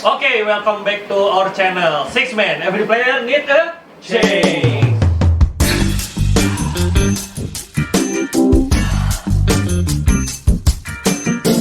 Okay, welcome back to our channel. Six Man, every player need a change.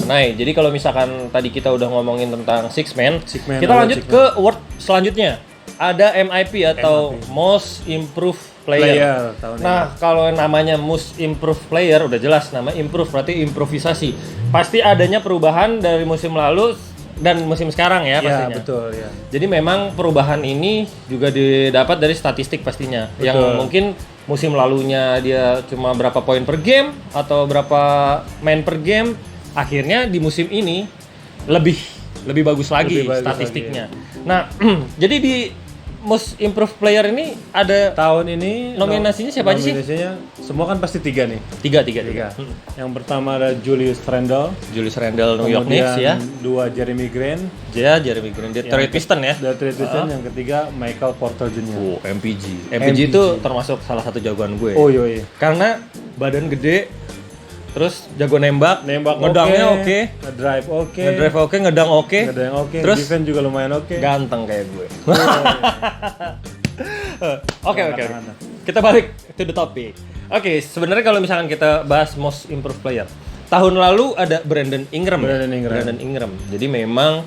Nah, jadi kalau misalkan tadi kita udah ngomongin tentang Six Man, kita lanjut ke award selanjutnya. Ada MIP atau Most Improved Player. Nah, kalau namanya Most Improved Player udah jelas nama improve berarti improvisasi. Pasti adanya perubahan dari musim lalu dan musim sekarang ya pastinya. Iya, betul ya. Jadi memang perubahan ini juga didapat dari statistik pastinya. Betul. Yang mungkin musim lalunya dia cuma berapa poin per game atau berapa main per game, akhirnya di musim ini lebih bagus lagi statistiknya. Nah, jadi di Most Improved Player ini ada Tahun ini nominasinya siapa aja sih? Nominasinya semua kan pasti 3 nih. Tiga. Yang pertama ada Julius Randle, Julius Randle New York Knicks ya. 2 Jeremy Grant, Jeremy Grant, Detroit Pistons ya. Detroit Pistons. Yang ketiga Michael Porter Jr. MPG itu termasuk salah satu jagoan gue. Oh iya. Karena badan gede, terus jago nembak ngedangnya oke, ngedrive oke, ngedang oke, terus defense juga lumayan oke. Ganteng kayak gue. Oke. Kita balik to the topic. Oke, sebenarnya kalau misalkan kita bahas Most Improved Player, tahun lalu ada Brandon Ingram. Jadi memang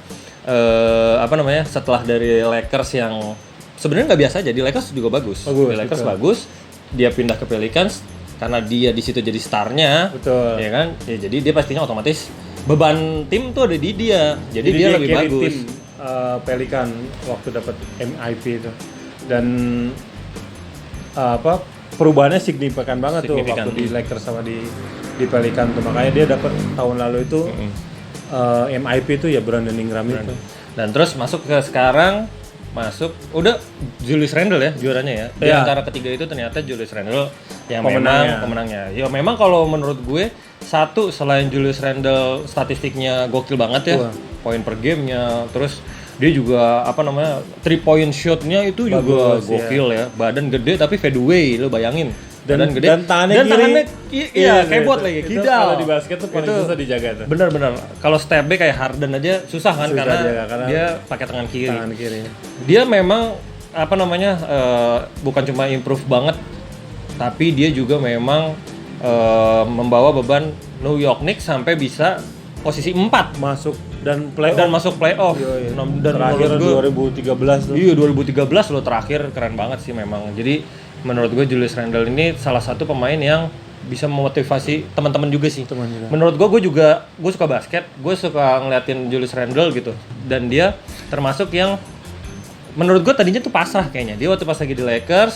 setelah dari Lakers yang sebenarnya nggak biasa, jadi Lakers juga bagus. Bagus. Dia pindah ke Pelicans karena dia di situ jadi starnya. Betul. Ya kan? Ya, jadi dia pastinya otomatis beban tim tuh ada di dia. Jadi dia lebih bagus. Tim Pelican waktu dapat MIP itu. Dan perubahannya signifikan banget tuh waktu di Lakers sama di Pelican tuh. Makanya dia dapat tahun lalu itu MIP itu ya Brandon Ingram itu. Dan terus masuk ke sekarang udah Julius Randle ya juaranya ya. Di antara ketiga itu ternyata Julius Randle yang pemenangnya. Ya memang kalau menurut gue satu selain Julius Randle statistiknya gokil banget ya. Poin per gamenya, terus dia juga 3 point shotnya itu juga gokil ya. Badan gede tapi fadeaway, lo bayangin. Dan tangannya kiri. Kayak buat lagi kidal. Kalau di basket tuh paling susah dijaga tuh. Bener. Kalau step back kayak Harden aja susah kan karena dia pakai tangan kiri. Dia memang bukan cuma improve banget, tapi dia juga memang membawa beban New York Knicks sampai bisa posisi 4 masuk dan masuk playoff. Dan terakhir 2013 tuh. Iya, 2013 lo terakhir, keren banget sih memang. Jadi menurut gue Julius Randle ini salah satu pemain yang bisa memotivasi teman-teman juga sih. Menurut gue suka basket, gue suka ngeliatin Julius Randle gitu. Dan dia termasuk yang menurut gue tadinya tuh pasrah kayaknya. Dia waktu pas lagi di Lakers,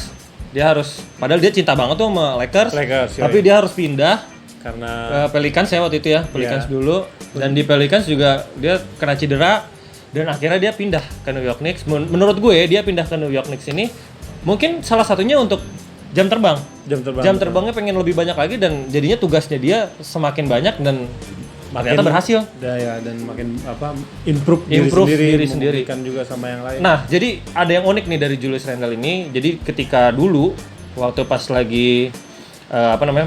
padahal dia cinta banget tuh sama Lakers tapi dia harus pindah karena Pelicans ya waktu itu ya. Pelicans dulu. Dan di Pelicans juga dia kena cedera dan akhirnya dia pindah ke New York Knicks. Menurut gue dia pindah ke New York Knicks ini mungkin salah satunya untuk jam terbangnya pengen lebih banyak lagi, dan jadinya tugasnya dia semakin banyak dan ternyata berhasil. Dan makin improve diri sendiri kan juga sama yang lain. Nah, jadi ada yang unik nih dari Julius Randle ini. Jadi ketika dulu waktu pas lagi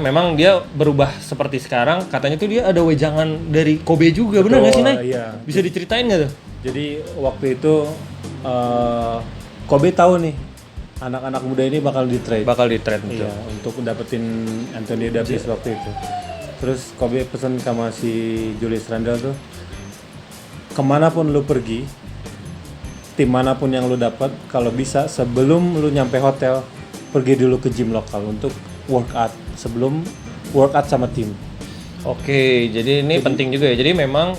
memang dia berubah seperti sekarang, katanya tuh dia ada wejangan dari Kobe juga. Benar nggak sih, Nay? Iya. Bisa diceritain nggak tuh? Jadi waktu itu Kobe tahu nih anak-anak muda ini bakal di trade betul. Iya, untuk dapetin Anthony Davis waktu itu. Terus Kobe pesan sama si Julius Randle tuh, kemanapun lu pergi, tim manapun yang lu dapat, kalau bisa sebelum lu nyampe hotel, pergi dulu ke gym lokal untuk workout sebelum workout sama tim. Oke, jadi ini penting juga ya. Jadi memang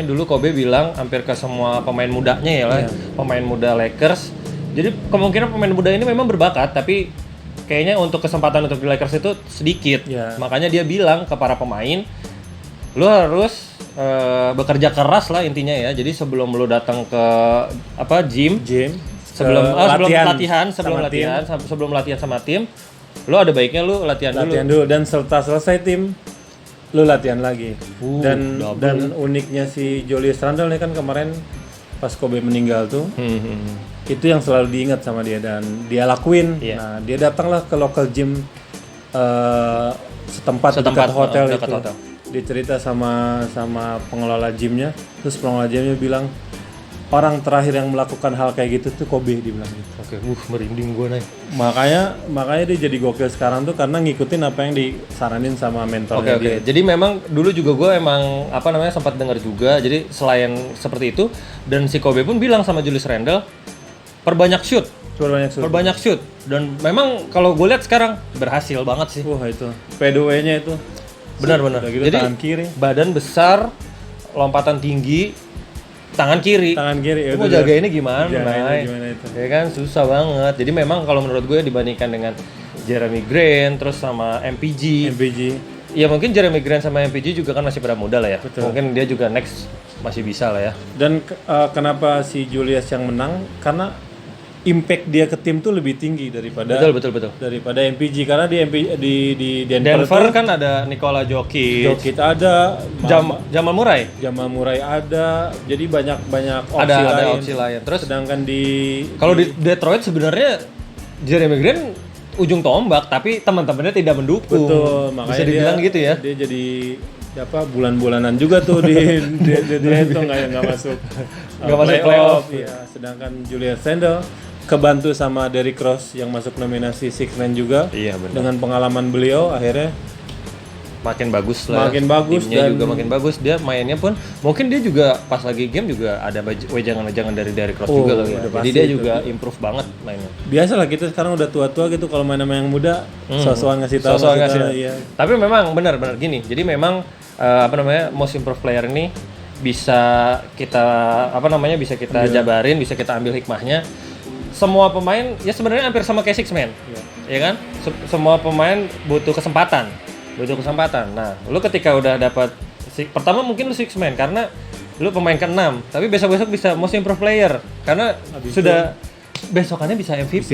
dulu Kobe bilang hampir ke semua pemain mudanya ya lah, pemain muda Lakers. Jadi kemungkinan pemain muda ini memang berbakat, tapi kayaknya untuk kesempatan untuk di Lakers itu sedikit. Makanya dia bilang ke para pemain, lu harus bekerja keras lah intinya ya. Jadi sebelum lu datang ke gym sebelum latihan sama tim, lu ada baiknya lu latihan dulu. Dan selesai tim lu latihan lagi. Dan uniknya si Julius Randle nih kan kemarin pas Kobe meninggal tuh, itu yang selalu diingat sama dia dan dia lakuin. Nah, dia datanglah ke local gym setempat dekat hotel itu. Dia cerita sama pengelola gymnya, terus pengelola gymnya bilang, orang terakhir yang melakukan hal kayak gitu tuh Kobe dibilang gitu. Oke, merinding gue nih. Makanya dia jadi gokil sekarang tuh karena ngikutin apa yang disaranin sama mentornya Oke. dia. Jadi memang dulu juga gue emang sempat dengar juga. Jadi selain seperti itu dan si Kobe pun bilang sama Julius Randle perbanyak shoot. Perbanyak shoot. Dan memang kalau gue lihat sekarang berhasil banget sih. Wah itu PDW-nya itu. Benar-benar. Udah gitu Jadi tangan kiri. badan besar, lompatan tinggi, tangan kiri. Ya Lu mau udah. jagainnya gimana? Gimana itu? Ya kan susah banget. Jadi memang kalau menurut gue dibandingkan dengan Jeremy Grant terus sama MPG. Ya mungkin Jeremy Grant sama MPG juga kan masih pada muda lah ya. Betul. Mungkin dia juga next masih bisa lah ya. Dan kenapa si Julius yang menang? Karena impact dia ke tim tuh lebih tinggi daripada daripada MPG karena di Denver tuh, kan ada Nikola Jokic ada Jamal Murray ada, jadi banyak ada opsi lain. Terus sedangkan kalau di Detroit sebenarnya Jeremy Grant ujung tombak tapi teman-temannya tidak mendukung. Betul, makanya bisa dibilang gitu ya. Dia jadi bulan-bulanan juga tuh di itu nggak masuk playoff. Ya, sedangkan Julius Randle kebantu sama Derrick Rose yang masuk nominasi Six Man juga. Iya benar. Dengan pengalaman beliau akhirnya makin bagus lah. dan Timnya juga makin bagus. Dia mainnya pun mungkin dia juga pas lagi game juga ada wejangan-wejangan dari Derrick Rose juga kali ya. Jadi dia juga improve banget mainnya. Biasalah kita sekarang udah tua-tua gitu kalau main sama yang muda sosokan ngasih tahu. Iya. Tapi memang benar gini. Jadi memang most improved player ini bisa kita bisa kita jabarin, bisa kita ambil hikmahnya. Semua pemain ya sebenarnya hampir sama kayak Six Man. Ya kan? Semua pemain butuh kesempatan. Nah, lu ketika udah dapat pertama mungkin lu Six Man karena lu pemain ke-6, tapi besok-besok bisa most improved player karena sudah besokannya bisa MVP.